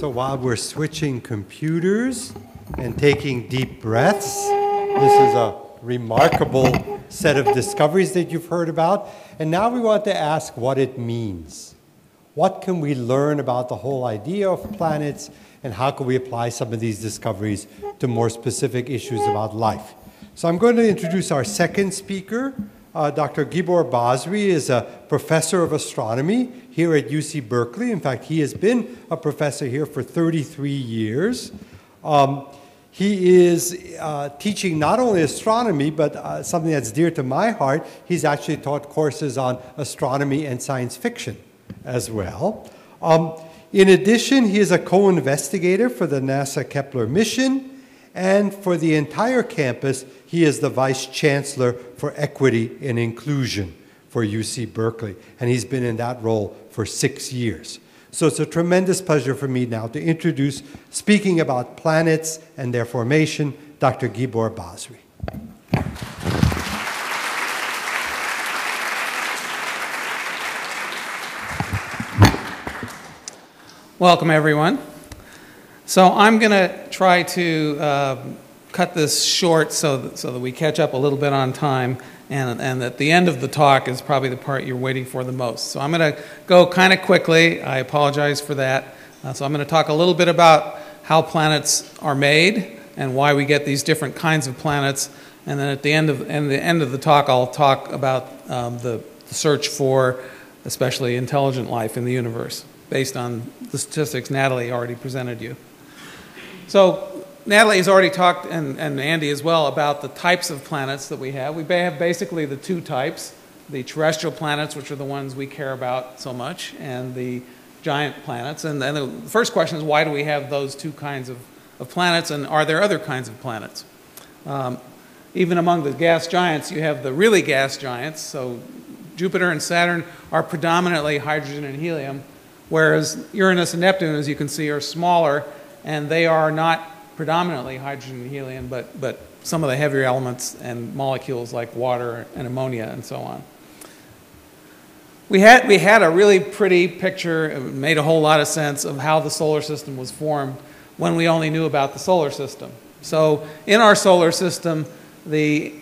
So while we're switching computers and taking deep breaths, this is a remarkable set of discoveries that you've heard about. And now we want to ask what it means. What can we learn about the whole idea of planets, and how can we apply some of these discoveries to more specific issues about life? So I'm going to introduce our second speaker. Dr. Gibor Basri is a professor of astronomy here at UC Berkeley. In fact, he has been a professor here for 33 years. He is teaching not only astronomy, but something that's dear to my heart. He's actually taught courses on astronomy and science fiction as well. In addition, he is a co-investigator for the NASA Kepler mission. And for the entire campus, he is the Vice Chancellor for Equity and Inclusion for UC Berkeley. And he's been in that role for 6 years. So it's a tremendous pleasure for me now to introduce, speaking about planets and their formation, Dr. Gibor Basri. Welcome, everyone. So I'm going to try to cut this short so that we catch up a little bit on time, and at the end of the talk is probably the part you're waiting for the most. So I'm going to go kind of quickly. I apologize for that. So I'm going to talk a little bit about how planets are made and why we get these different kinds of planets, and then at the end of the talk I'll talk about the search for especially intelligent life in the universe based on the statistics Natalie already presented you. So Natalie has already talked, and Andy as well, about the types of planets that we have. We have basically the two types, the terrestrial planets, which are the ones we care about so much, and the giant planets. And then the first question is, why do we have those two kinds of planets, and are there other kinds of planets? Even among the gas giants, you have the really gas giants. So Jupiter and Saturn are predominantly hydrogen and helium, whereas Uranus and Neptune, as you can see, are smaller, and they are not predominantly hydrogen and helium, but some of the heavier elements and molecules like water and ammonia and so on. We had a really pretty picture, it made a whole lot of sense, of how the solar system was formed when we only knew about the solar system. So in our solar system, the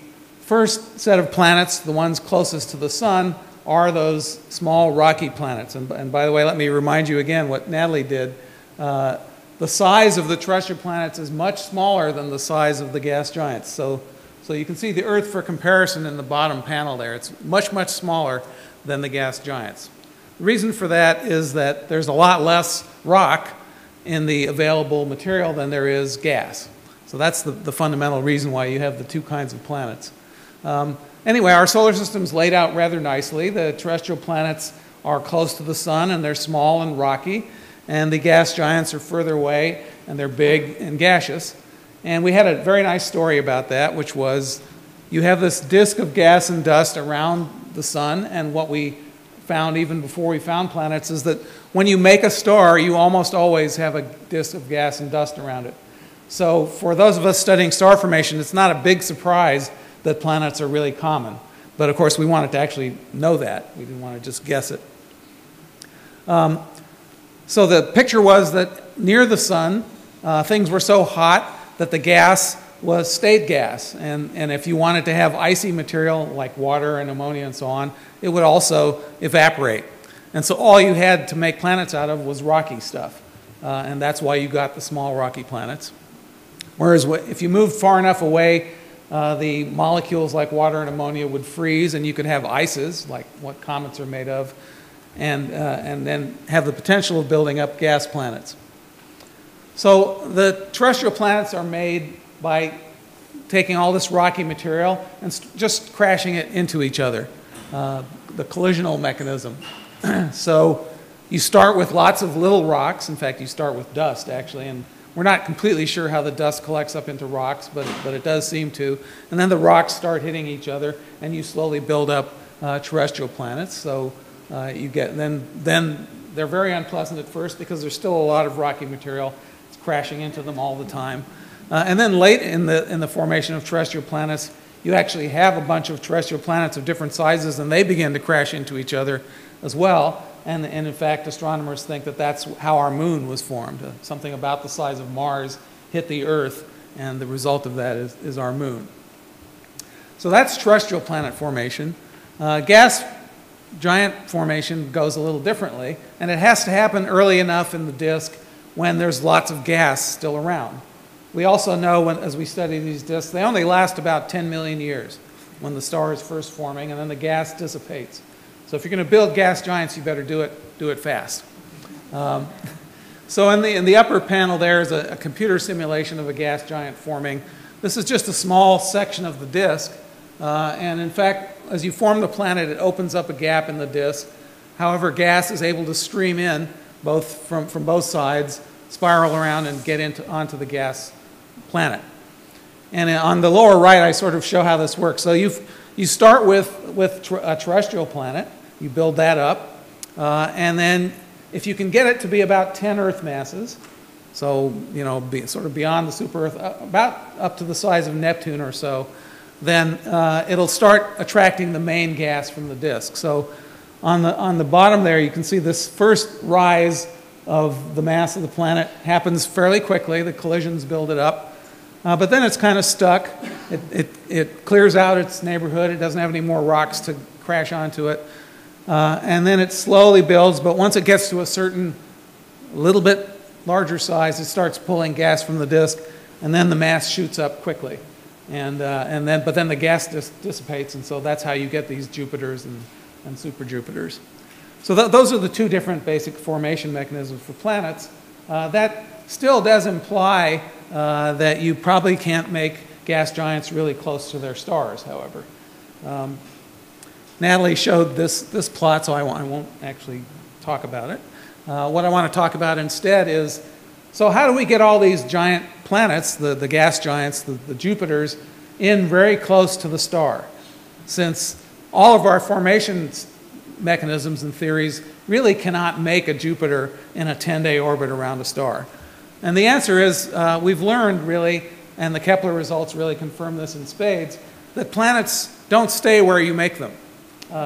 first set of planets, the ones closest to the sun, are those small rocky planets. And by the way, let me remind you again what Natalie did. The size of the terrestrial planets is much smaller than the size of the gas giants. So you can see the Earth for comparison in the bottom panel there. It's much, much smaller than the gas giants. The reason for that is that there's a lot less rock in the available material than there is gas. So that's the fundamental reason why you have the two kinds of planets. Anyway, our solar system's laid out rather nicely. The terrestrial planets are close to the sun, and they're small and rocky. And the gas giants are further away, and they're big and gaseous. And we had a very nice story about that, which was you have this disk of gas and dust around the sun, and what we found even before we found planets is that when you make a star, you almost always have a disk of gas and dust around it. So for those of us studying star formation, it's not a big surprise that planets are really common. But of course, we wanted to actually know that. We didn't want to just guess it. So the picture was that near the sun, things were so hot that the gas stayed gas. And if you wanted to have icy material like water and ammonia and so on, it would also evaporate. And so all you had to make planets out of was rocky stuff. And that's why you got the small rocky planets. Whereas if you moved far enough away, the molecules like water and ammonia would freeze, and you could have ices, like what comets are made of, and then have the potential of building up gas planets. So the terrestrial planets are made by taking all this rocky material and just crashing it into each other, the collisional mechanism. So you start with lots of little rocks. In fact, you start with dust, actually, and we're not completely sure how the dust collects up into rocks, but it does seem to. And then the rocks start hitting each other, and you slowly build up terrestrial planets. So you get then they're very unpleasant at first because there's still a lot of rocky material. It's crashing into them all the time. And then late in the formation of terrestrial planets, you actually have a bunch of terrestrial planets of different sizes, and they begin to crash into each other as well. And in fact, astronomers think that that's how our moon was formed. Something about the size of Mars hit the Earth, and the result of that is our moon. So that's terrestrial planet formation. Gas giant formation goes a little differently, and it has to happen early enough in the disk when there's lots of gas still around. We also know, as we study these disks, they only last about 10 million years when the star is first forming, and then the gas dissipates. So if you're going to build gas giants, you better do it fast. So in the upper panel there is a computer simulation of a gas giant forming. This is just a small section of the disk. And in fact, as you form the planet, it opens up a gap in the disk. However, gas is able to stream in from both sides, spiral around, and get onto the gas planet. And on the lower right, I sort of show how this works. So you start with a terrestrial planet. You build that up. And then if you can get it to be about 10 Earth masses, so sort of beyond the super-Earth, about up to the size of Neptune or so, then it'll start attracting the main gas from the disk. So on the bottom there, you can see this first rise of the mass of the planet happens fairly quickly. The collisions build it up. But then it's kind of stuck. It clears out its neighborhood. It doesn't have any more rocks to crash onto it. And then it slowly builds, but once it gets to a certain little bit larger size, it starts pulling gas from the disk, and then the mass shoots up quickly. But then the gas dissipates, and so that's how you get these Jupiters and super Jupiters. So those are the two different basic formation mechanisms for planets. That still does imply that you probably can't make gas giants really close to their stars, however. Natalie showed this plot, so I won't actually talk about it. What I want to talk about instead is, so how do we get all these giant planets, the gas giants, the Jupiters, in very close to the star? Since all of our formation mechanisms and theories really cannot make a Jupiter in a 10-day orbit around a star. And the answer is, we've learned really, and the Kepler results really confirm this in spades, that planets don't stay where you make them.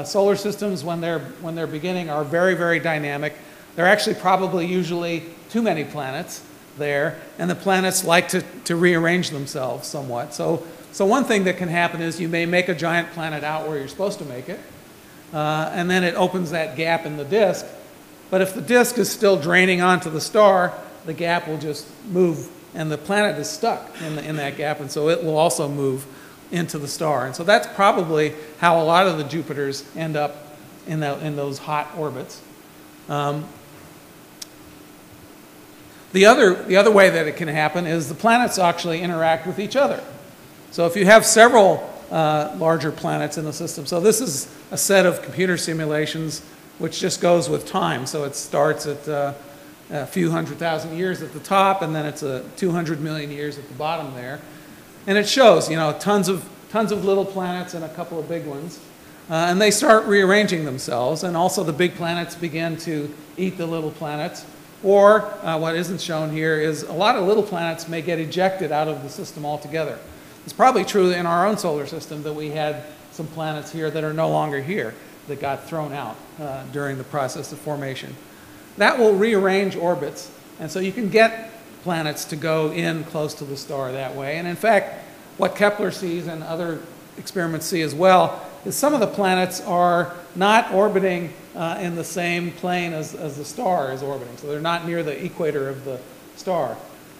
Solar systems, when they're beginning, are very, very dynamic. There are actually probably usually too many planets there, and the planets like to rearrange themselves somewhat. So one thing that can happen is you may make a giant planet out where you're supposed to make it, and then it opens that gap in the disk. But if the disk is still draining onto the star, the gap will just move, and the planet is stuck in that gap, and so it will also move into the star. And so that's probably how a lot of the Jupiters end up in those hot orbits. The other way that it can happen is the planets actually interact with each other. So if you have several larger planets in the system, so this is a set of computer simulations which just goes with time. So it starts at a few 100,000 years at the top, and then it's 200 million years at the bottom there. And it shows, tons of little planets and a couple of big ones. And they start rearranging themselves, and also the big planets begin to eat the little planets. Or what isn't shown here is a lot of little planets may get ejected out of the system altogether. It's probably true in our own solar system that we had some planets here that are no longer here that got thrown out during the process of formation. That will rearrange orbits, and so you can get planets to go in close to the star that way. And in fact, what Kepler sees and other experiments see as well is some of the planets are not orbiting in the same plane as the star is orbiting. So they're not near the equator of the star.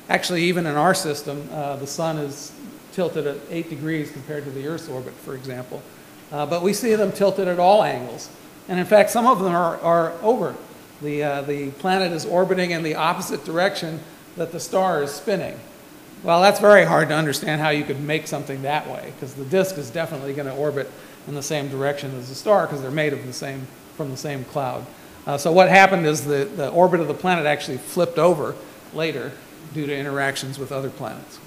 Actually, even in our system, the sun is tilted at 8 degrees compared to the Earth's orbit, for example. But we see them tilted at all angles. And in fact, some of them are over. The planet is orbiting in the opposite direction that the star is spinning. Well, that's very hard to understand how you could make something that way, because the disk is definitely going to orbit in the same direction as the star, because they're made from the same cloud. So what happened is the orbit of the planet actually flipped over later due to interactions with other planets.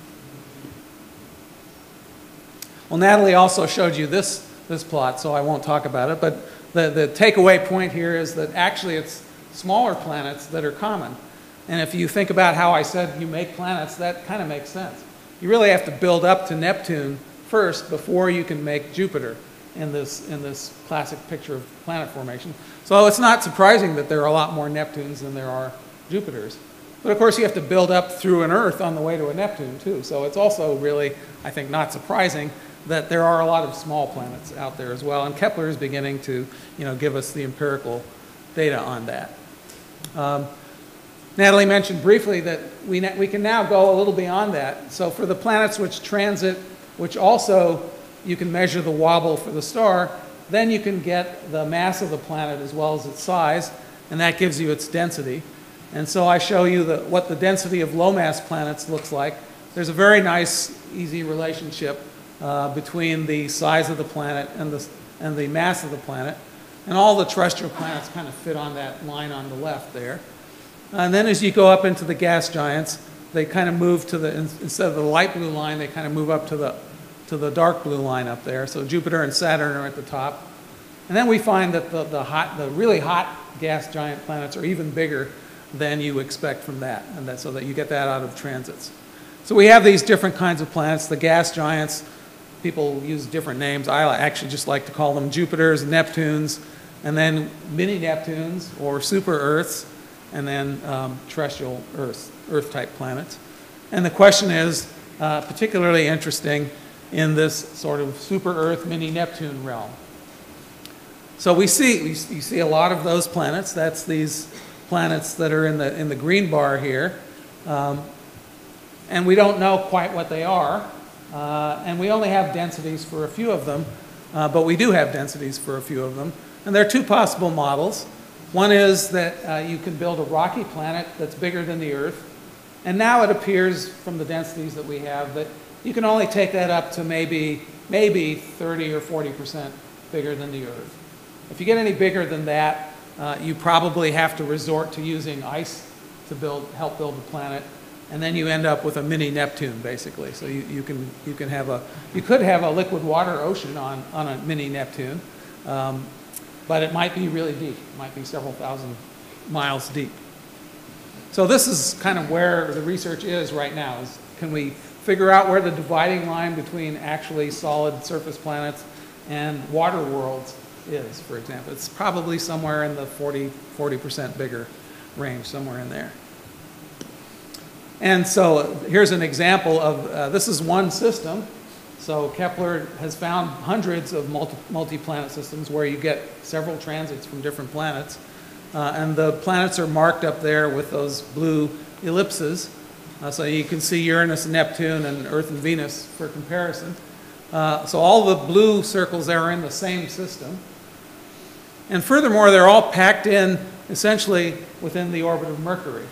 Well, Natalie also showed you this plot, so I won't talk about it, but the takeaway point here is that actually it's smaller planets that are common. And if you think about how I said you make planets, that kind of makes sense. You really have to build up to Neptune first before you can make Jupiter. in this classic picture of planet formation. So it's not surprising that there are a lot more Neptunes than there are Jupiters. But of course, you have to build up through an Earth on the way to a Neptune, too. So it's also really, I think, not surprising that there are a lot of small planets out there as well. And Kepler is beginning to, give us the empirical data on that. Natalie mentioned briefly that we can now go a little beyond that. So for the planets which transit, which also you can measure the wobble for the star, then you can get the mass of the planet as well as its size, and that gives you its density. And so I show you what the density of low-mass planets looks like. There's a very nice, easy relationship between the size of the planet and the mass of the planet. And all the terrestrial planets kind of fit on that line on the left there. And then as you go up into the gas giants, they kind of move to instead of the light blue line, they kind of move up to the dark blue line up there. So Jupiter and Saturn are at the top. And then we find that the really hot gas giant planets are even bigger than you expect from that, and so that you get that out of transits. So we have these different kinds of planets. The gas giants, people use different names. I actually just like to call them Jupiters, Neptunes, and then mini Neptunes or super Earths, and then terrestrial Earth-type planets. And the question is particularly interesting in this sort of super Earth, mini Neptune realm. So you see a lot of those planets. That's these planets that are in the green bar here. And we don't know quite what they are. And we only have densities for a few of them, but we do have densities for a few of them. And there are two possible models. One is that you can build a rocky planet that's bigger than the Earth. And now it appears from the densities that we have that you can only take that up to maybe 30 or 40% bigger than the Earth. If you get any bigger than that, you probably have to resort to using ice to help build the planet, and then you end up with a mini Neptune, basically. So you could have a liquid water ocean on a mini Neptune, but it might be really deep. It might be several thousand miles deep. So this is kind of where the research is right now. Can we figure out where the dividing line between actually solid surface planets and water worlds is, for example? It's probably somewhere in the 40% bigger range, somewhere in there. And so here's an example of, this is one system. So Kepler has found hundreds of multi-planet systems where you get several transits from different planets. And the planets are marked up there with those blue ellipses. So you can see Uranus and Neptune and Earth and Venus for comparison. So all the blue circles there are in the same system. And furthermore, they're all packed in essentially within the orbit of Mercury.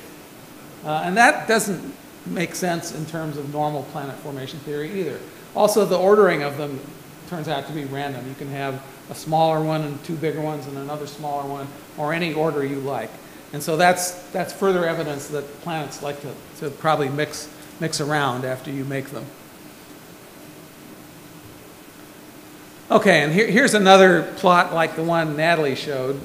And that doesn't make sense in terms of normal planet formation theory either. Also, the ordering of them turns out to be random. You can have a smaller one and two bigger ones and another smaller one, or any order you like. And so that's further evidence that planets like to probably mix around after you make them. Okay, and here's another plot like the one Natalie showed,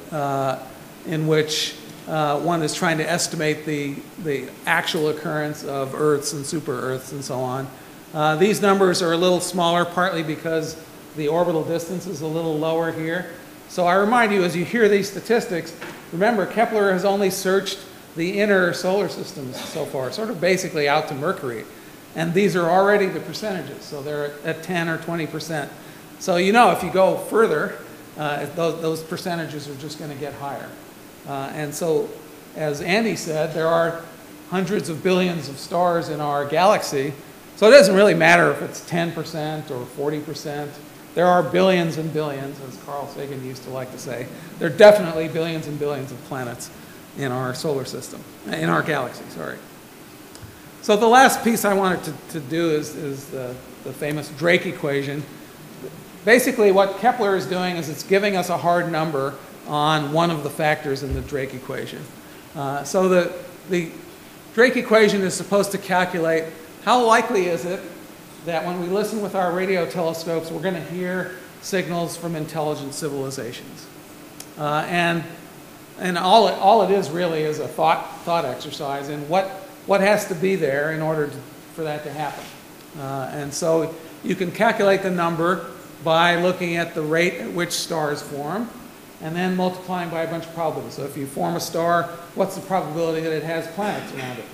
in which one is trying to estimate the actual occurrence of Earths and super Earths and so on. These numbers are a little smaller, partly because the orbital distance is a little lower here. So I remind you, as you hear these statistics, remember Kepler has only searched the inner solar systems so far, sort of basically out to Mercury. And these are already the percentages, so they're at 10 or 20%. So if you go further, those percentages are just going to get higher. And so, as Andy said, there are hundreds of billions of stars in our galaxy. So it doesn't really matter if it's 10% or 40%. There are billions and billions, as Carl Sagan used to like to say. There are definitely billions and billions of planets in our solar system, in our galaxy, sorry. So the last piece I wanted to do is the famous Drake equation. Basically, what Kepler is doing is it's giving us a hard number on one of the factors in the Drake equation. So the Drake equation is supposed to calculate how likely is it that when we listen with our radio telescopes, we're going to hear signals from intelligent civilizations. And all it is really is a thought exercise in what has to be there in order for that to happen. And so you can calculate the number by looking at the rate at which stars form and then multiplying by a bunch of probabilities. So if you form a star, what's the probability that it has planets around it?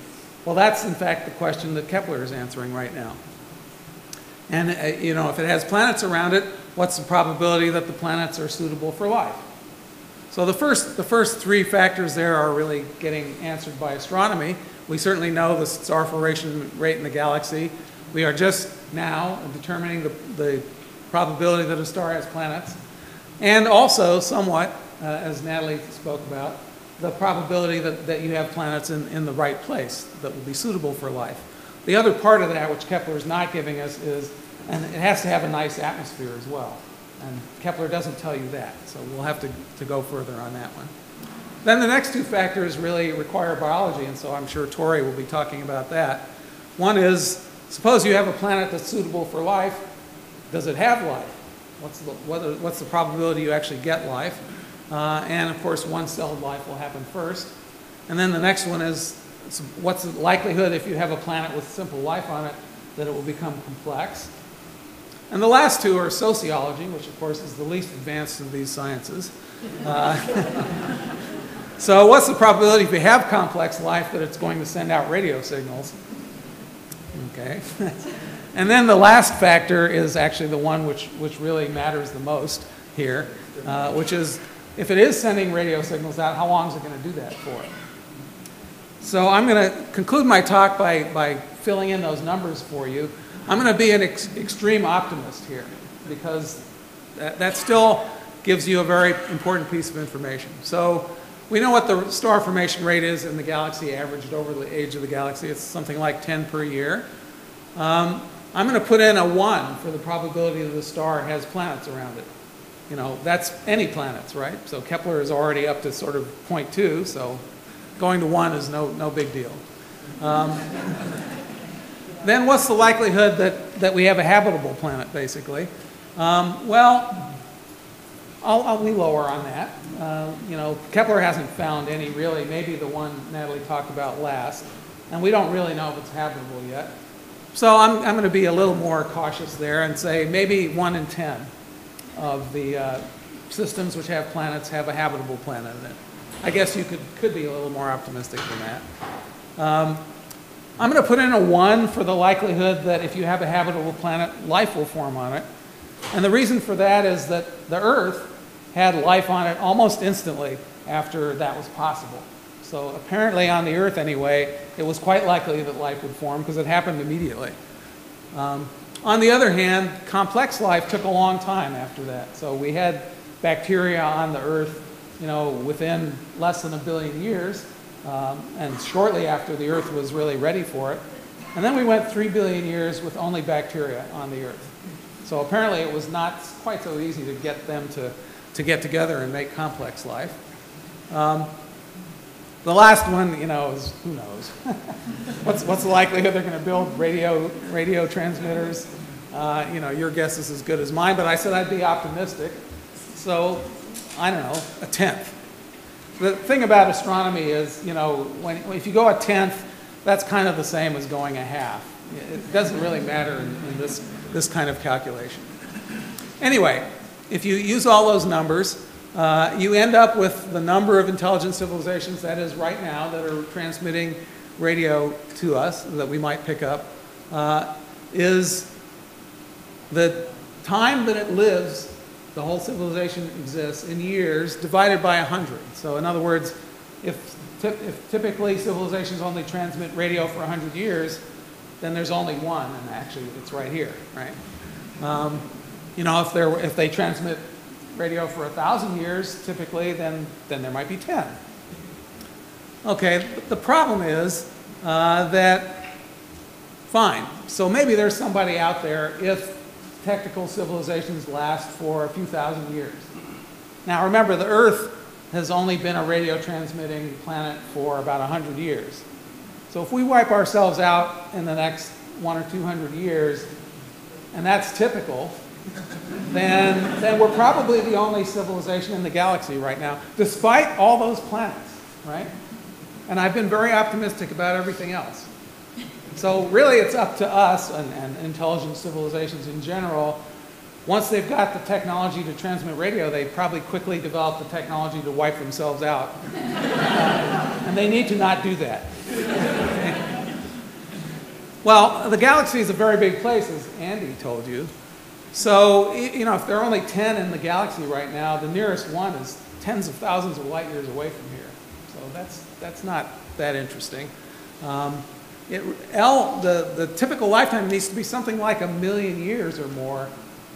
Well, that's in fact the question that Kepler is answering right now. And you know, if it has planets around it, what's the probability that the planets are suitable for life? So the first three factors there are really getting answered by astronomy. We certainly know the star formation rate in the galaxy. We are just now determining the probability that a star has planets. And also, somewhat, as Natalie spoke about, the probability that you have planets in the right place that will be suitable for life. The other part of that, which Kepler is not giving us, is, and it has to have a nice atmosphere as well. And Kepler doesn't tell you that, so we'll have to go further on that one. Then the next two factors really require biology, and so I'm sure Tori will be talking about that. One is, suppose you have a planet that's suitable for life. Does it have life? What's the probability you actually get life? And of course, one-celled life will happen first. And then the next one is, what's the likelihood if you have a planet with simple life on it that it will become complex? And the last two are sociology, which of course is the least advanced of these sciences. So what's the probability if you have complex life that it's going to send out radio signals? Okay. And then the last factor is actually the one which really matters the most here, which is if it is sending radio signals out, how long is it going to do that for? So I'm going to conclude my talk by filling in those numbers for you. I'm going to be an extreme optimist here because that still gives you a very important piece of information. So we know what the star formation rate is in the galaxy averaged over the age of the galaxy. It's something like 10 per year. I'm going to put in a 1 for the probability that the star has planets around it. You know, that's any planets, right? So Kepler is already up to sort of 0.2, so going to 1 is no big deal. Then what's the likelihood that we have a habitable planet, basically? Well, I'll be lower on that. You know, Kepler hasn't found any really, maybe the one Natalie talked about last, and we don't really know if it's habitable yet. So I'm going to be a little more cautious there and say maybe 1 in 10 of the systems which have planets have a habitable planet in it. I guess you could be a little more optimistic than that. I'm going to put in a 1 for the likelihood that if you have a habitable planet, life will form on it. And the reason for that is that the Earth had life on it almost instantly after that was possible. So apparently on the Earth anyway, it was quite likely that life would form because it happened immediately. On the other hand, complex life took a long time after that. So we had bacteria on the Earth, you know, within less than 1 billion years, and shortly after the Earth was really ready for it. And then we went 3 billion years with only bacteria on the Earth. So apparently it was not quite so easy to get them to get together and make complex life. The last one, you know, is who knows? What's the likelihood they're going to build radio transmitters? You know, your guess is as good as mine, but I said I'd be optimistic. So, I don't know, a 10th. The thing about astronomy is, you know, if you go a 10th, that's kind of the same as going a half. It doesn't really matter in this kind of calculation. Anyway, if you use all those numbers, you end up with the number of intelligent civilizations, that is right now, that are transmitting radio to us that we might pick up, is the time that it lives, the whole civilization exists, in years, divided by 100. So in other words, if typically civilizations only transmit radio for 100 years, then there's only one, and actually it's right here, right? You know, if they transmit radio for 1,000 years, typically, then there might be 10. Okay, the problem is that, fine, so maybe there's somebody out there if technical civilizations last for a few thousand years. Now remember, the Earth has only been a radio transmitting planet for about 100 years. So if we wipe ourselves out in the next 100 or 200 years, and that's typical, then we're probably the only civilization in the galaxy right now, despite all those planets, right? And I've been very optimistic about everything else. So really it's up to us and intelligent civilizations in general once they've got the technology to transmit radio, they probably quickly develop the technology to wipe themselves out. And they need to not do that. Well, the galaxy is a very big place, as Andy told you. So, you know, if there are only 10 in the galaxy right now, the nearest one is tens of thousands of light years away from here. So that's not that interesting. The typical lifetime needs to be something like 1 million years or more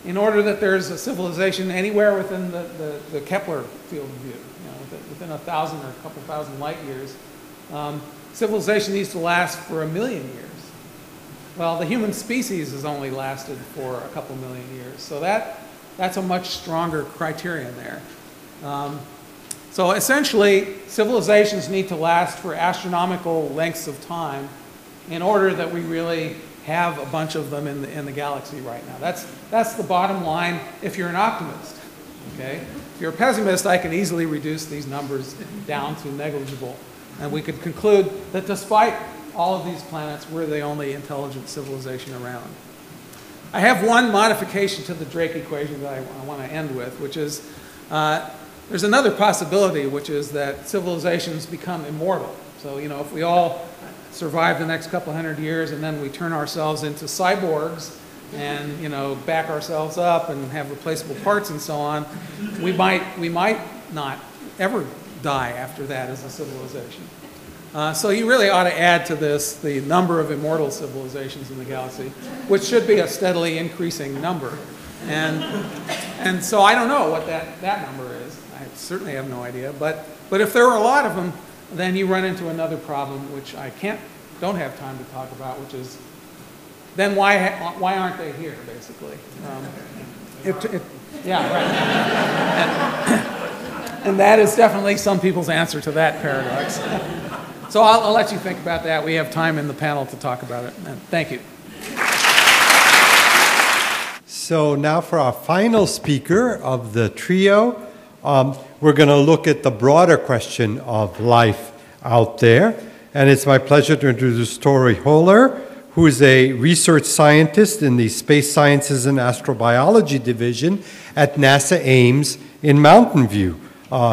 in order that there's a civilization anywhere within the Kepler field of view. You know, within 1,000 or a couple thousand light years, civilization needs to last for 1 million years. Well, the human species has only lasted for a couple million years, so that's a much stronger criterion there. So essentially, civilizations need to last for astronomical lengths of time in order that we really have a bunch of them in the galaxy right now. That's the bottom line if you're an optimist. Okay? If you're a pessimist, I can easily reduce these numbers down to negligible. And we could conclude that despite all of these planets, we're the only intelligent civilization around. I have one modification to the Drake equation that I want to end with, which is there's another possibility, which is that civilizations become immortal. So, you know, if we all survive the next couple hundred years and then we turn ourselves into cyborgs and, you know, back ourselves up and have replaceable parts and so on, we might not ever die after that as a civilization. So you really ought to add to this the number of immortal civilizations in the galaxy, which should be a steadily increasing number. And so I don't know what that number is. I certainly have no idea. But if there are a lot of them, then you run into another problem, which I don't have time to talk about, which is then why aren't they here, basically? Yeah, right. And that is definitely some people's answer to that paradox. So I'll let you think about that. We have time in the panel to talk about it. And thank you. So now for our final speaker of the trio, we're going to look at the broader question of life out there. And it's my pleasure to introduce Torrey Haller, who is a research scientist in the Space Sciences and Astrobiology Division at NASA Ames in Mountain View.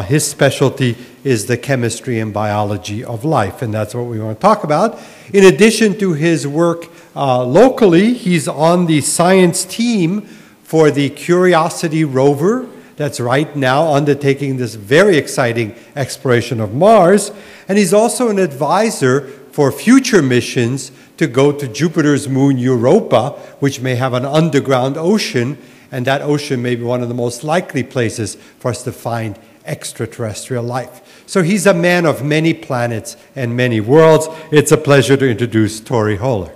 His specialty is the chemistry and biology of life, and that's what we want to talk about. In addition to his work locally, he's on the science team for the Curiosity rover that's right now undertaking this very exciting exploration of Mars, and he's also an advisor for future missions to go to Jupiter's moon Europa, which may have an underground ocean, and that ocean may be one of the most likely places for us to find extraterrestrial life. So he's a man of many planets and many worlds. It's a pleasure to introduce Torrey Haller.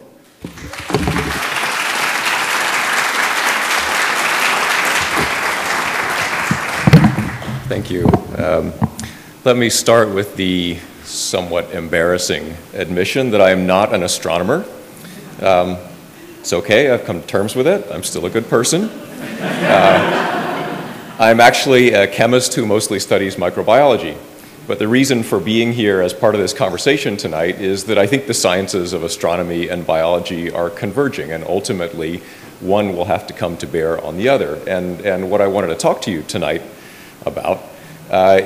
Thank you. Let me start with the somewhat embarrassing admission that I am not an astronomer. It's okay, I've come to terms with it. I'm still a good person. I'm actually a chemist who mostly studies microbiology. But the reason for being here as part of this conversation tonight is that I think the sciences of astronomy and biology are converging, and ultimately one will have to come to bear on the other. And what I wanted to talk to you tonight about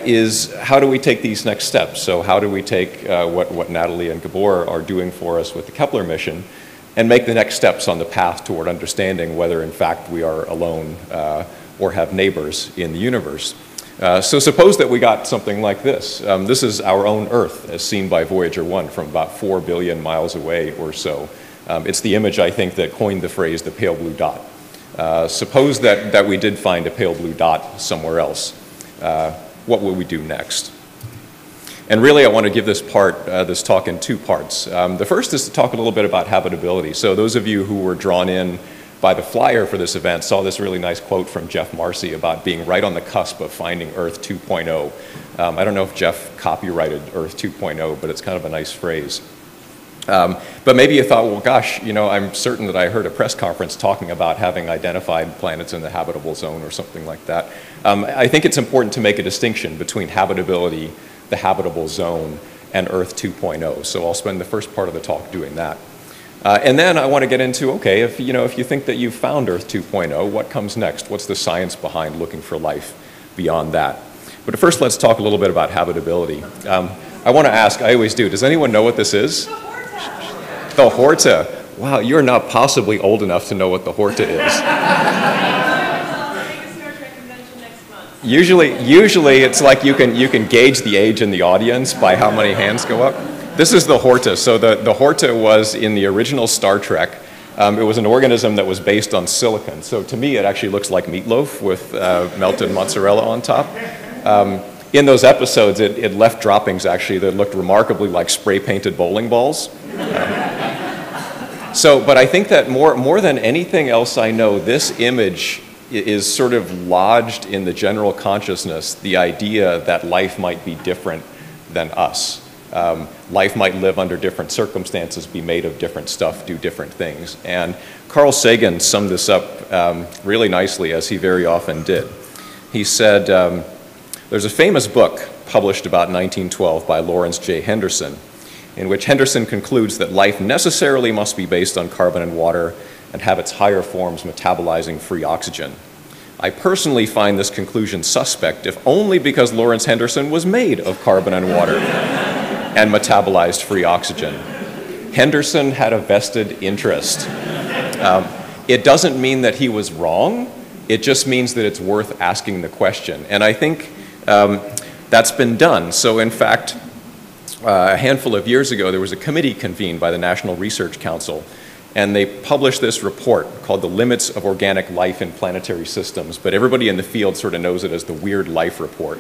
is how do we take these next steps? So how do we take what Natalie and Gibor are doing for us with the Kepler mission and make the next steps on the path toward understanding whether in fact we are alone or have neighbors in the universe. So suppose that we got something like this. This is our own Earth as seen by Voyager 1 from about 4 billion miles away or so. It's the image, I think, that coined the phrase the pale blue dot. Suppose that we did find a pale blue dot somewhere else. What will we do next? And really, I want to give this talk in two parts. The first is to talk a little bit about habitability. So those of you who were drawn in by the flyer for this event saw this really nice quote from Jeff Marcy about being right on the cusp of finding Earth 2.0. I don't know if Jeff copyrighted Earth 2.0, but it's kind of a nice phrase. But maybe you thought, well, gosh, you know, I'm certain that I heard a press conference talking about having identified planets in the habitable zone or something like that. I think it's important to make a distinction between habitability, the habitable zone, and Earth 2.0. So I'll spend the first part of the talk doing that. And then I want to get into, okay, if you think that you've found Earth 2.0, what comes next? What's the science behind looking for life beyond that? But first, let's talk a little bit about habitability. I want to ask, I always do, does anyone know what this is? The Horta. Wow, you're not possibly old enough to know what the Horta is. Usually it's like you can gauge the age in the audience by how many hands go up. This is the Horta. So the Horta was in the original Star Trek. It was an organism that was based on silicon. So to me, it actually looks like meatloaf with melted mozzarella on top. In those episodes, it left droppings actually that looked remarkably like spray-painted bowling balls. But I think that more than anything else I know, this image is sort of lodged in the general consciousness, the idea that life might be different than us. Life might live under different circumstances, be made of different stuff, do different things. And Carl Sagan summed this up really nicely, as he very often did. He said, there's a famous book published about 1912 by Lawrence J. Henderson, in which Henderson concludes that life necessarily must be based on carbon and water and have its higher forms metabolizing free oxygen. I personally find this conclusion suspect, if only because Lawrence Henderson was made of carbon and water and metabolized free oxygen. Henderson had a vested interest. It doesn't mean that he was wrong, it just means that it's worth asking the question. And I think that's been done. So in fact, a handful of years ago, there was a committee convened by the National Research Council, and they published this report called The Limits of Organic Life in Planetary Systems, but everybody in the field sort of knows it as the Weird Life Report.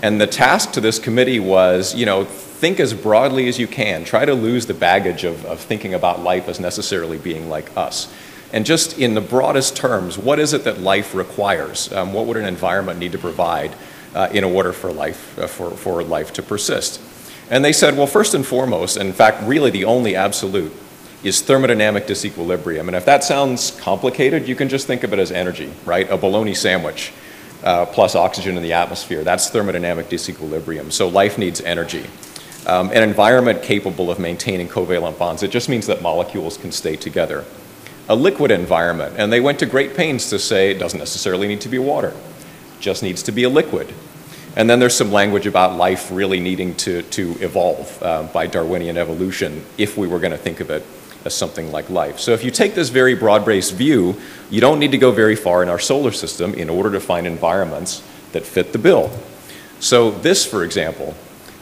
And the task to this committee was, think as broadly as you can. Try to lose the baggage of thinking about life as necessarily being like us. And just in the broadest terms, what is it that life requires? What would an environment need to provide in order for life to persist? And they said, well, first and foremost, and in fact, really the only absolute, is thermodynamic disequilibrium. And if that sounds complicated, you can just think of it as energy, right? A bologna sandwich plus oxygen in the atmosphere, that's thermodynamic disequilibrium. So life needs energy. An environment capable of maintaining covalent bonds, it just means that molecules can stay together. A liquid environment, and they went to great pains to say it doesn't necessarily need to be water, it just needs to be a liquid. And then there's some language about life really needing to evolve by Darwinian evolution if we were going to think of it as something like life. So if you take this very broad-based view, you don't need to go very far in our solar system in order to find environments that fit the bill. So this, for example,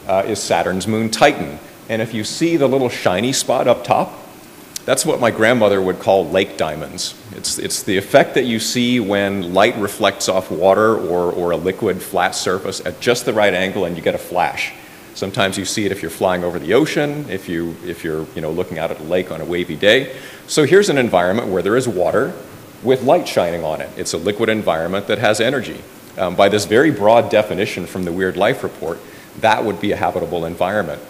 is Saturn's moon Titan. And if you see the little shiny spot up top, that's what my grandmother would call lake diamonds. It's the effect that you see when light reflects off water or a liquid flat surface at just the right angle and you get a flash. Sometimes you see it if you're flying over the ocean, if you're looking out at a lake on a wavy day. So here's an environment where there is water with light shining on it. It's a liquid environment that has energy. By this very broad definition from the Weird Life Report, that would be a habitable environment.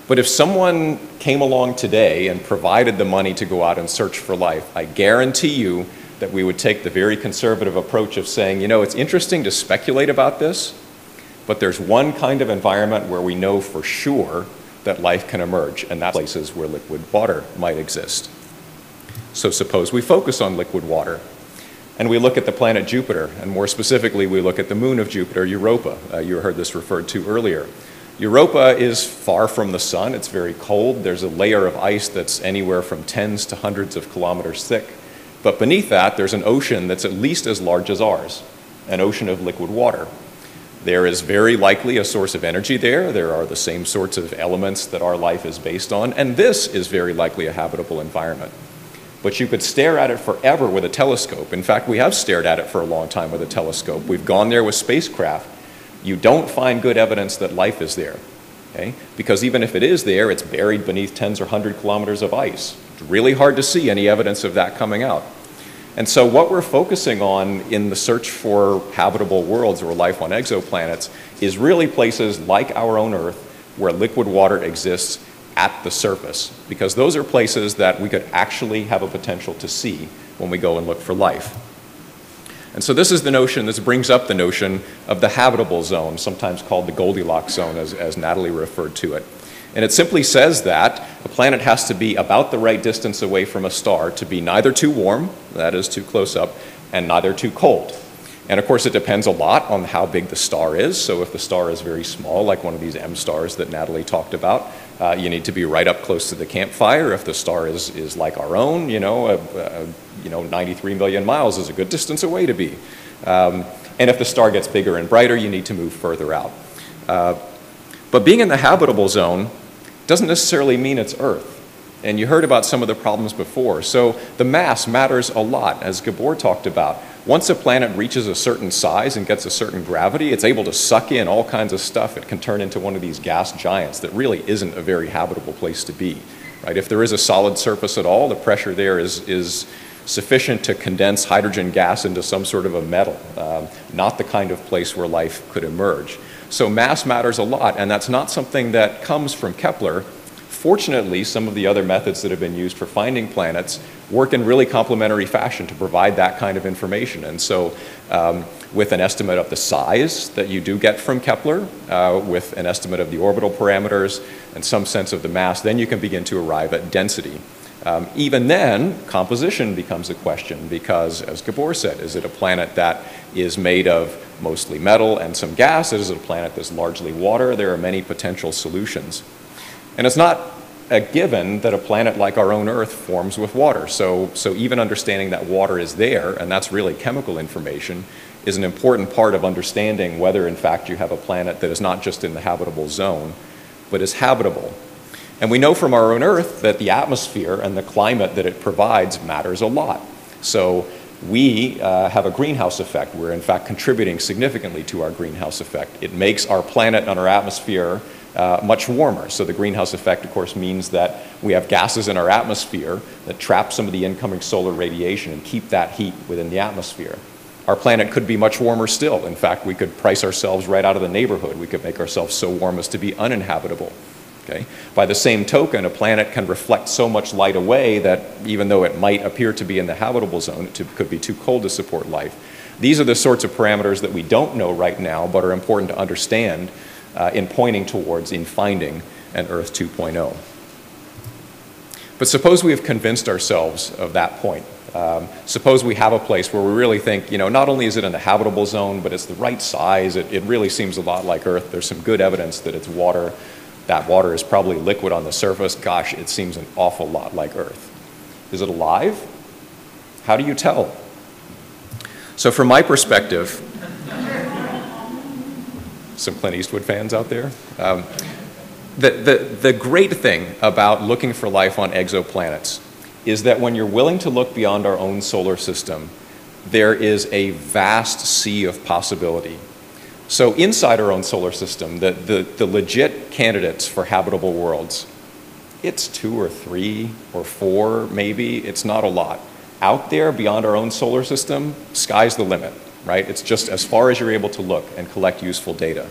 But if someone came along today and provided the money to go out and search for life, I guarantee you that we would take the very conservative approach of saying, it's interesting to speculate about this, but there's one kind of environment where we know for sure that life can emerge, and that's places where liquid water might exist. So suppose we focus on liquid water, and we look at the planet Jupiter, and more specifically, we look at the moon of Jupiter, Europa. You heard this referred to earlier. Europa is far from the sun. It's very cold. There's a layer of ice that's anywhere from tens to hundreds of kilometers thick. But beneath that, there's an ocean that's at least as large as ours, an ocean of liquid water. There is very likely a source of energy there. There are the same sorts of elements that our life is based on, and this is very likely a habitable environment. But you could stare at it forever with a telescope. In fact, we have stared at it for a long time with a telescope. We've gone there with spacecraft. You don't find good evidence that life is there, okay? Because even if it is there, it's buried beneath tens or 100 kilometers of ice. It's really hard to see any evidence of that coming out. And so what we're focusing on in the search for habitable worlds or life on exoplanets is really places like our own Earth where liquid water exists at the surface, because those are places that we could actually have a potential to see when we go and look for life. And so this is the notion, this brings up the notion of the habitable zone, sometimes called the Goldilocks Zone, as Natalie referred to it. And it simply says that a planet has to be about the right distance away from a star to be neither too warm, that is too close up, and neither too cold. And of course, it depends a lot on how big the star is. So if the star is very small, like one of these M stars that Natalie talked about, you need to be right up close to the campfire. If the star is like our own, 93 million miles is a good distance away to be. And if the star gets bigger and brighter, you need to move further out. But being in the habitable zone doesn't necessarily mean it's Earth. And you heard about some of the problems before. So the mass matters a lot, as Gibor talked about. Once a planet reaches a certain size and gets a certain gravity, it's able to suck in all kinds of stuff. It can turn into one of these gas giants that really isn't a very habitable place to be. Right? If there is a solid surface at all, the pressure there is sufficient to condense hydrogen gas into some sort of a metal, not the kind of place where life could emerge. So mass matters a lot, and that's not something that comes from Kepler. Fortunately, some of the other methods that have been used for finding planets work in really complementary fashion to provide that kind of information. And so with an estimate of the size that you do get from Kepler, with an estimate of the orbital parameters and some sense of the mass, then you can begin to arrive at density. Even then, composition becomes a question because, as Gibor said, is it a planet that is made of mostly metal and some gas? Is it a planet that's largely water? There are many potential solutions. And it's not a given that a planet like our own Earth forms with water. So even understanding that water is there, and that's really chemical information, is an important part of understanding whether, in fact, you have a planet that is not just in the habitable zone, but is habitable. And we know from our own Earth that the atmosphere and the climate that it provides matters a lot. So we have a greenhouse effect. We're, in fact, contributing significantly to our greenhouse effect. It makes our planet and our atmosphere much warmer. So the greenhouse effect, of course, means that we have gases in our atmosphere that trap some of the incoming solar radiation and keep that heat within the atmosphere. Our planet could be much warmer still. In fact, we could price ourselves right out of the neighborhood. We could make ourselves so warm as to be uninhabitable. Okay? By the same token, a planet can reflect so much light away that even though it might appear to be in the habitable zone, it could be too cold to support life. These are the sorts of parameters that we don't know right now, but are important to understand in pointing towards, in finding an Earth 2.0. But suppose we have convinced ourselves of that point. Suppose we have a place where we really think, not only is it in the habitable zone, but it's the right size. It really seems a lot like Earth. There's some good evidence that it's water. That water is probably liquid on the surface. Gosh, it seems an awful lot like Earth. Is it alive? How do you tell? So from my perspective, some Clint Eastwood fans out there? The great thing about looking for life on exoplanets is that when you're willing to look beyond our own solar system, there is a vast sea of possibility. So inside our own solar system, the legit candidates for habitable worlds, it's 2 or 3 or 4 maybe, it's not a lot. Out there beyond our own solar system, sky's the limit. Right? It's just as far as you're able to look and collect useful data.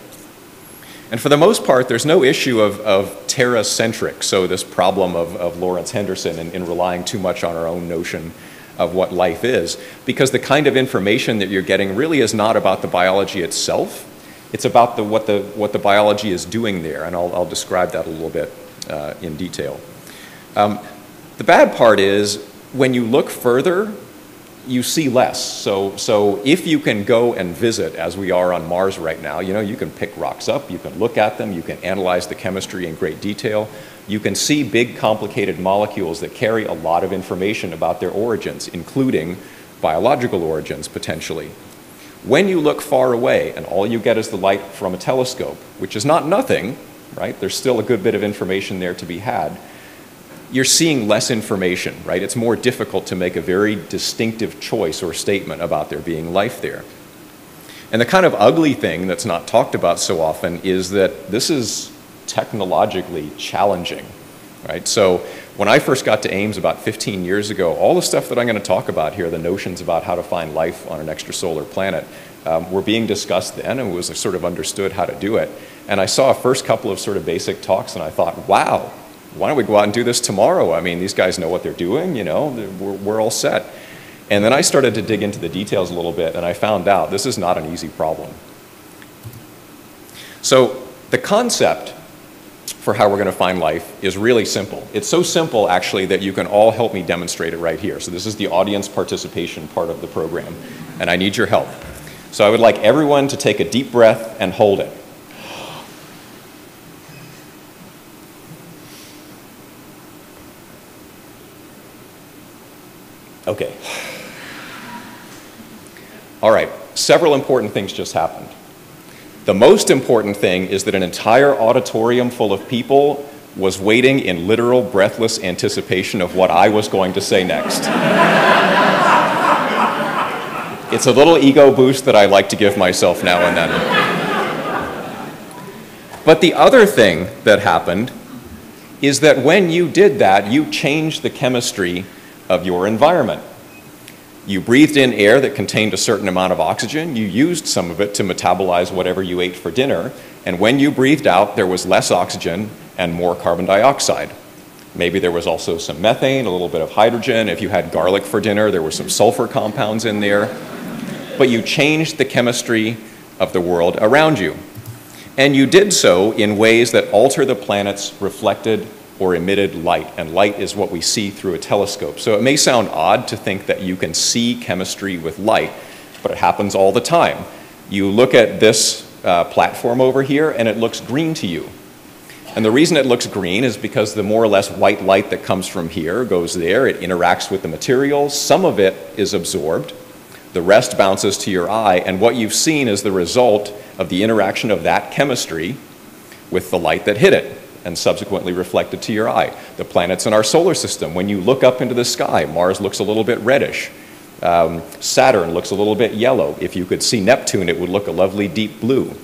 And for the most part, there's no issue of Terra-centric, so this problem of Lawrence Henderson in relying too much on our own notion of what life is, because the kind of information that you're getting really is not about the biology itself. It's about what the biology is doing there, and I'll describe that a little bit in detail. The bad part is when you look further, you see less. So if you can go and visit, as we are on Mars right now, you can pick rocks up, you can look at them, you can analyze the chemistry in great detail, you can see big complicated molecules that carry a lot of information about their origins, including biological origins potentially. When you look far away and all you get is the light from a telescope, which is not nothing, right? There's still a good bit of information there to be had. You're seeing less information, right? It's more difficult to make a very distinctive choice or statement about there being life there. And the kind of ugly thing that's not talked about so often is that this is technologically challenging, right? So when I first got to Ames about 15 years ago, all the stuff that I'm going to talk about here, the notions about how to find life on an extrasolar planet, were being discussed then, and it was sort of understood how to do it. And I saw a first couple of sort of basic talks, and I thought, wow, why don't we go out and do this tomorrow? I mean, these guys know what they're doing, we're all set. And then I started to dig into the details a little bit, and I found out this is not an easy problem. So the concept for how we're going to find life is really simple. It's so simple, actually, that you can all help me demonstrate it right here. So this is the audience participation part of the program, and I need your help. So I would like everyone to take a deep breath and hold it. Okay. All right, several important things just happened. The most important thing is that an entire auditorium full of people was waiting in literal breathless anticipation of what I was going to say next. It's a little ego boost that I like to give myself now and then. But the other thing that happened is that when you did that, you changed the chemistry of your environment. You breathed in air that contained a certain amount of oxygen. You used some of it to metabolize whatever you ate for dinner. And when you breathed out, there was less oxygen and more carbon dioxide. Maybe there was also some methane, a little bit of hydrogen. If you had garlic for dinner, there were some sulfur compounds in there. But you changed the chemistry of the world around you. And you did so in ways that alter the planet's reflected or emitted light, and light is what we see through a telescope. So it may sound odd to think that you can see chemistry with light, but it happens all the time. You look at this platform over here, and it looks green to you. And the reason it looks green is because the more or less white light that comes from here goes there, it interacts with the material, some of it is absorbed, the rest bounces to your eye, and what you've seen is the result of the interaction of that chemistry with the light that hit it, and subsequently reflected to your eye. The planets in our solar system, when you look up into the sky, Mars looks a little bit reddish. Saturn looks a little bit yellow. If you could see Neptune, it would look a lovely deep blue.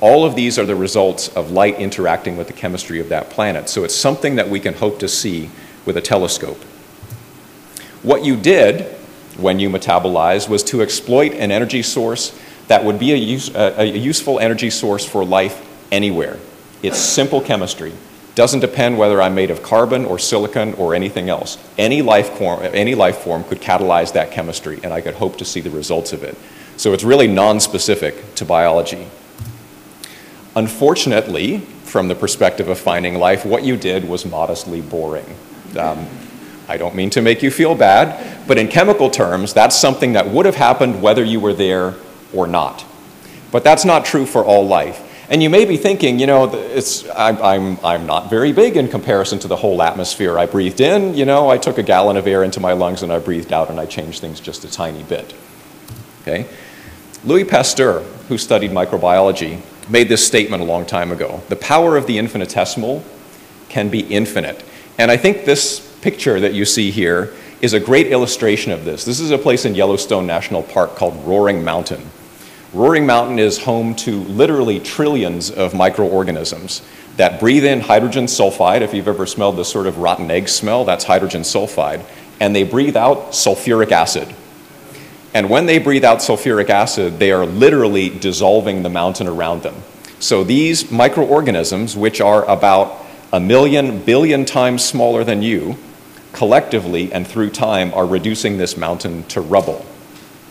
All of these are the results of light interacting with the chemistry of that planet. So it's something that we can hope to see with a telescope. What you did when you metabolized was to exploit an energy source that would be a useful energy source for life anywhere. It's simple chemistry. Doesn't depend whether I'm made of carbon or silicon or anything else. Any life form could catalyze that chemistry, and I could hope to see the results of it. So it's really non-specific to biology. Unfortunately, from the perspective of finding life, what you did was modestly boring. I don't mean to make you feel bad, but in chemical terms, that's something that would have happened whether you were there or not. But that's not true for all life. And you may be thinking, you know, I'm not very big in comparison to the whole atmosphere. I breathed in, you know, I took a gallon of air into my lungs and I breathed out and I changed things just a tiny bit. Okay? Louis Pasteur, who studied microbiology, made this statement a long time ago. The power of the infinitesimal can be infinite. And I think this picture that you see here is a great illustration of this. This is a place in Yellowstone National Park called Roaring Mountain. Roaring Mountain is home to literally trillions of microorganisms that breathe in hydrogen sulfide. If you've ever smelled the sort of rotten egg smell, that's hydrogen sulfide. And they breathe out sulfuric acid. And when they breathe out sulfuric acid, they are literally dissolving the mountain around them. So these microorganisms, which are about 1,000,000 billion times smaller than you, collectively and through time are reducing this mountain to rubble.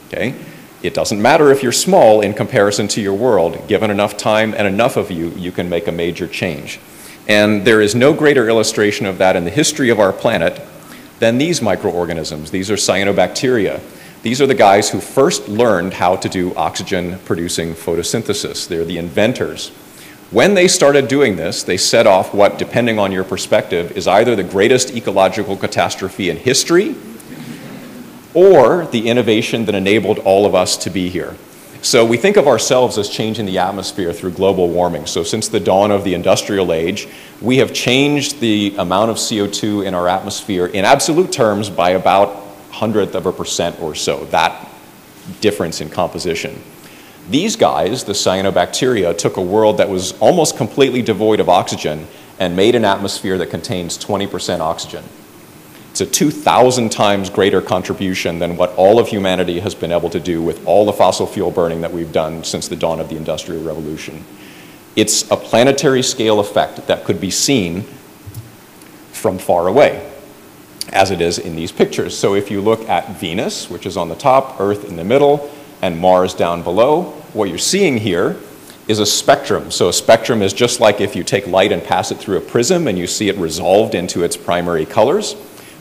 Okay? It doesn't matter if you're small in comparison to your world. Given enough time and enough of you, you can make a major change. And there is no greater illustration of that in the history of our planet than these microorganisms. These are cyanobacteria. These are the guys who first learned how to do oxygen-producing photosynthesis. They're the inventors. When they started doing this, they set off what, depending on your perspective, is either the greatest ecological catastrophe in history or the innovation that enabled all of us to be here. So we think of ourselves as changing the atmosphere through global warming. So since the dawn of the industrial age, we have changed the amount of CO2 in our atmosphere in absolute terms by about 1/100% or so, that difference in composition. These guys, the cyanobacteria, took a world that was almost completely devoid of oxygen and made an atmosphere that contains 20% oxygen. It's a 2,000 times greater contribution than what all of humanity has been able to do with all the fossil fuel burning that we've done since the dawn of the Industrial Revolution. It's a planetary scale effect that could be seen from far away, as it is in these pictures. So if you look at Venus, which is on the top, Earth in the middle, and Mars down below, what you're seeing here is a spectrum. So a spectrum is just like if you take light and pass it through a prism and you see it resolved into its primary colors.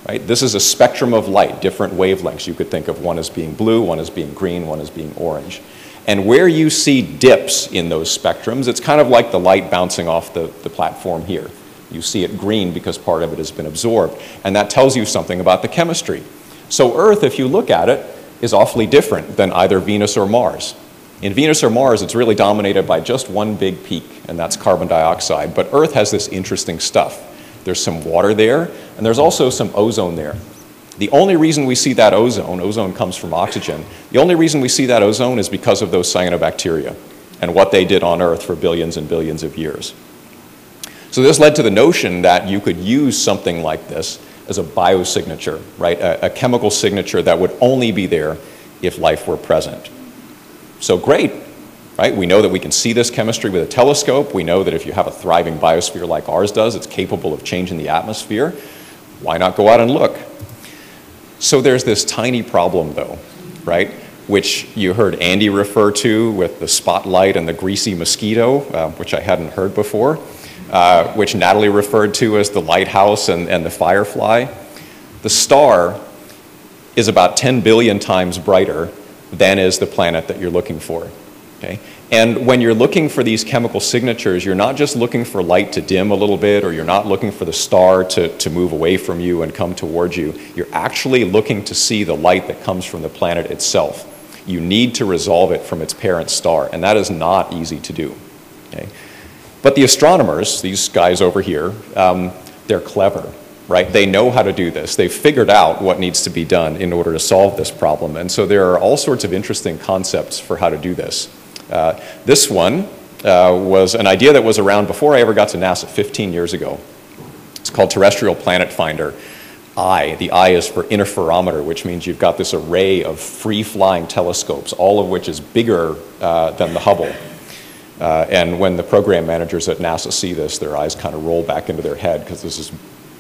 Right? This is a spectrum of light, different wavelengths. You could think of one as being blue, one as being green, one as being orange. And where you see dips in those spectrums, it's kind of like the light bouncing off the platform here. You see it green because part of it has been absorbed. And that tells you something about the chemistry. So Earth, if you look at it, is awfully different than either Venus or Mars. In Venus or Mars, it's really dominated by just one big peak, and that's carbon dioxide. But Earth has this interesting stuff. There's some water there, and there's also some ozone there. The only reason we see that ozone comes from oxygen, the only reason we see that ozone is because of those cyanobacteria and what they did on Earth for billions and billions of years. So this led to the notion that you could use something like this as a biosignature, right? A chemical signature that would only be there if life were present. So great, right? We know that we can see this chemistry with a telescope. We know that if you have a thriving biosphere like ours does, it's capable of changing the atmosphere. Why not go out and look? So there's this tiny problem though, right? Which you heard Andy refer to with the spotlight and the greasy mosquito, which I hadn't heard before, which Natalie referred to as the lighthouse and the firefly. The star is about 10 billion times brighter than is the planet that you're looking for. Okay? And when you're looking for these chemical signatures, you're not just looking for light to dim a little bit, or you're not looking for the star to move away from you and come towards you. You're actually looking to see the light that comes from the planet itself. You need to resolve it from its parent star, and that is not easy to do. Okay? But the astronomers, these guys over here, they're clever. Right? They know how to do this. They've figured out what needs to be done in order to solve this problem. And so there are all sorts of interesting concepts for how to do this. This one was an idea that was around before I ever got to NASA 15 years ago. It's called Terrestrial Planet Finder. The I is for interferometer, which means you've got this array of free-flying telescopes, all of which is bigger than the Hubble. And when the program managers at NASA see this, their eyes kind of roll back into their head because this is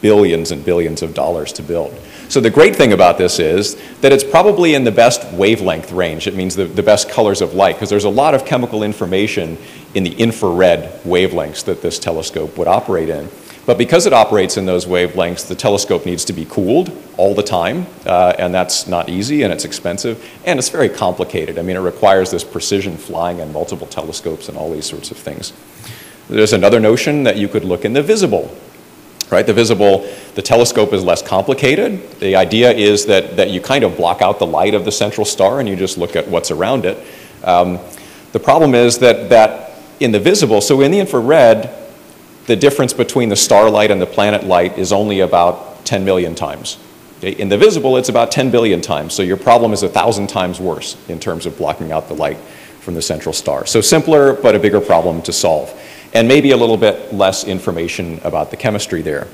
billions and billions of dollars to build. So the great thing about this is that it's probably in the best wavelength range. It means the best colors of light, because there's a lot of chemical information in the infrared wavelengths that this telescope would operate in. But because it operates in those wavelengths, the telescope needs to be cooled all the time, and that's not easy, and it's expensive, and it's very complicated. I mean, it requires this precision flying and multiple telescopes and all these sorts of things. There's another notion that you could look in the visible. Right? The telescope is less complicated. The idea is that you kind of block out the light of the central star and you just look at what's around it. The problem is that in the visible, so in the infrared, the difference between the starlight and the planet light is only about 10 million times. Okay? In the visible, it's about 10 billion times. So your problem is 1,000 times worse in terms of blocking out the light from the central star. So simpler, but a bigger problem to solve. And maybe a little bit less information about the chemistry there.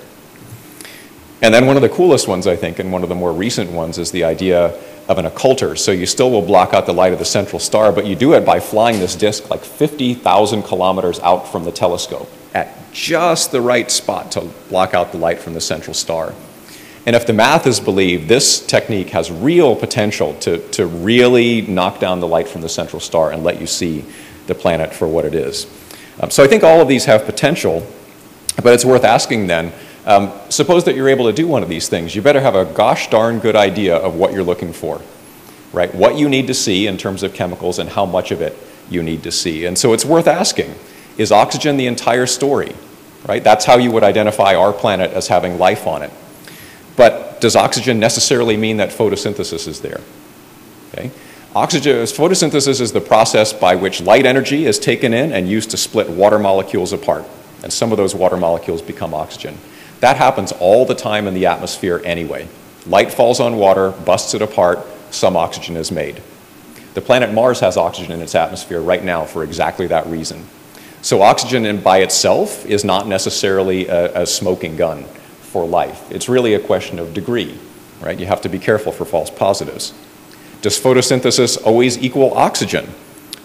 And then one of the coolest ones, I think, and one of the more recent ones, is the idea of an occulter. So you still will block out the light of the central star, but you do it by flying this disk like 50,000 kilometers out from the telescope at just the right spot to block out the light from the central star. And if the math is believed, this technique has real potential to really knock down the light from the central star and let you see the planet for what it is. So I think all of these have potential, but it's worth asking then, suppose that you're able to do one of these things. You better have a gosh darn good idea of what you're looking for, right? What you need to see in terms of chemicals and how much of it you need to see. And so it's worth asking, is oxygen the entire story, right? That's how you would identify our planet as having life on it. But does oxygen necessarily mean that photosynthesis is there? Okay? Photosynthesis is the process by which light energy is taken in and used to split water molecules apart. And some of those water molecules become oxygen. That happens all the time in the atmosphere anyway. Light falls on water, busts it apart, some oxygen is made. The planet Mars has oxygen in its atmosphere right now for exactly that reason. So oxygen by itself is not necessarily a smoking gun for life. It's really a question of degree, right? You have to be careful for false positives. Does photosynthesis always equal oxygen?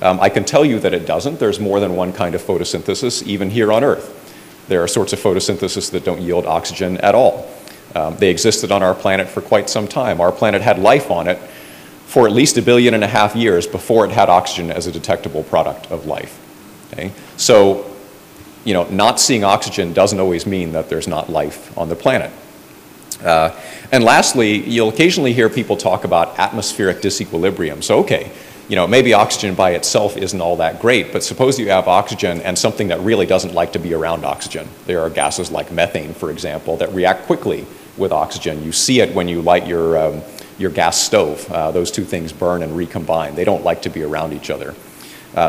I can tell you that it doesn't. There's more than one kind of photosynthesis, even here on Earth. There are sorts of photosynthesis that don't yield oxygen at all. They existed on our planet for quite some time. Our planet had life on it for at least 1.5 billion years before it had oxygen as a detectable product of life. Okay? So, you know, not seeing oxygen doesn't always mean that there's not life on the planet. And lastly, you'll occasionally hear people talk about atmospheric disequilibrium. So, okay, you know, maybe oxygen by itself isn't all that great, but suppose you have oxygen and something that really doesn't like to be around oxygen. There are gases like methane, for example, that react quickly with oxygen. You see it when you light your gas stove. Those two things burn and recombine. They don't like to be around each other.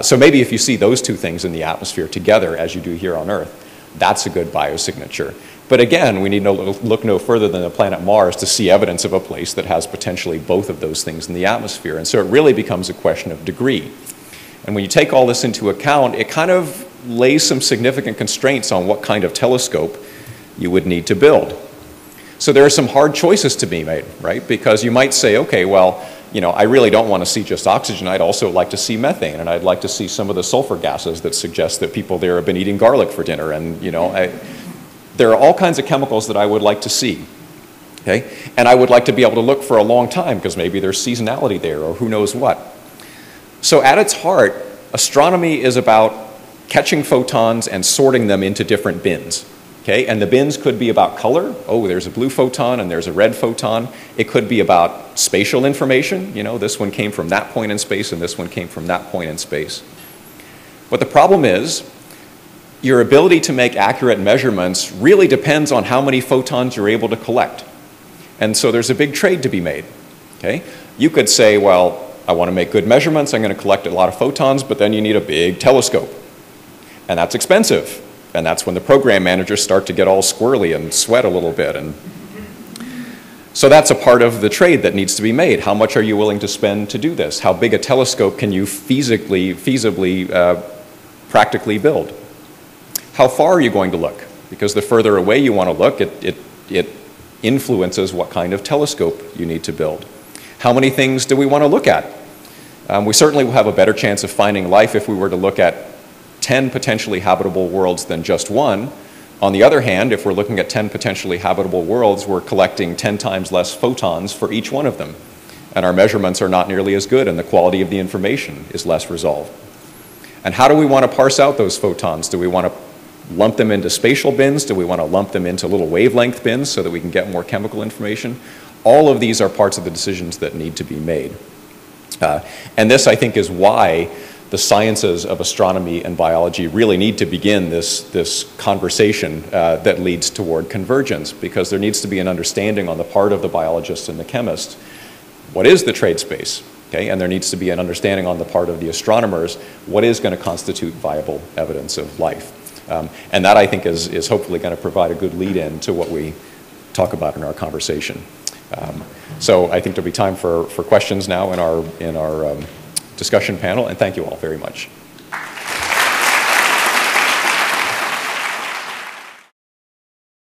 So maybe if you see those two things in the atmosphere together, as you do here on Earth, that's a good biosignature. But again, we need to look no further than the planet Mars to see evidence of a place that has potentially both of those things in the atmosphere. And so it really becomes a question of degree. And when you take all this into account, it kind of lays some significant constraints on what kind of telescope you would need to build. So there are some hard choices to be made, right? Because you might say, okay, well, you know, I really don't want to see just oxygen. I'd also like to see methane, and I'd like to see some of the sulfur gases that suggest that people there have been eating garlic for dinner. And, you know, there are all kinds of chemicals that I would like to see, okay? And I would like to be able to look for a long time because maybe there's seasonality there or who knows what. So at its heart, astronomy is about catching photons and sorting them into different bins, okay? And the bins could be about color. Oh, there's a blue photon and there's a red photon. It could be about spatial information. You know, this one came from that point in space and this one came from that point in space. But the problem is, your ability to make accurate measurements really depends on how many photons you're able to collect. And so there's a big trade to be made, okay? You could say, well, I want to make good measurements, I'm going to collect a lot of photons, but then you need a big telescope. And that's expensive. And that's when the program managers start to get all squirrely and sweat a little bit. And so that's a part of the trade that needs to be made. How much are you willing to spend to do this? How big a telescope can you feasibly, practically build? How far are you going to look? Because the further away you want to look, it influences what kind of telescope you need to build. How many things do we want to look at? We certainly will have a better chance of finding life if we were to look at 10 potentially habitable worlds than just one. On the other hand, if we're looking at 10 potentially habitable worlds, we're collecting 10 times less photons for each one of them. And our measurements are not nearly as good and the quality of the information is less resolved. And how do we want to parse out those photons? Do we want to lump them into spatial bins? Do we want to lump them into little wavelength bins so that we can get more chemical information? All of these are parts of the decisions that need to be made. And this, I think, is why the sciences of astronomy and biology really need to begin this conversation that leads toward convergence, because there needs to be an understanding on the part of the biologist and the chemist. What is the trade space? Okay? And there needs to be an understanding on the part of the astronomers. What is going to constitute viable evidence of life? And that, I think, is hopefully going to provide a good lead-in to what we talk about in our conversation. So I think there'll be time for questions now in our discussion panel, and thank you all very much.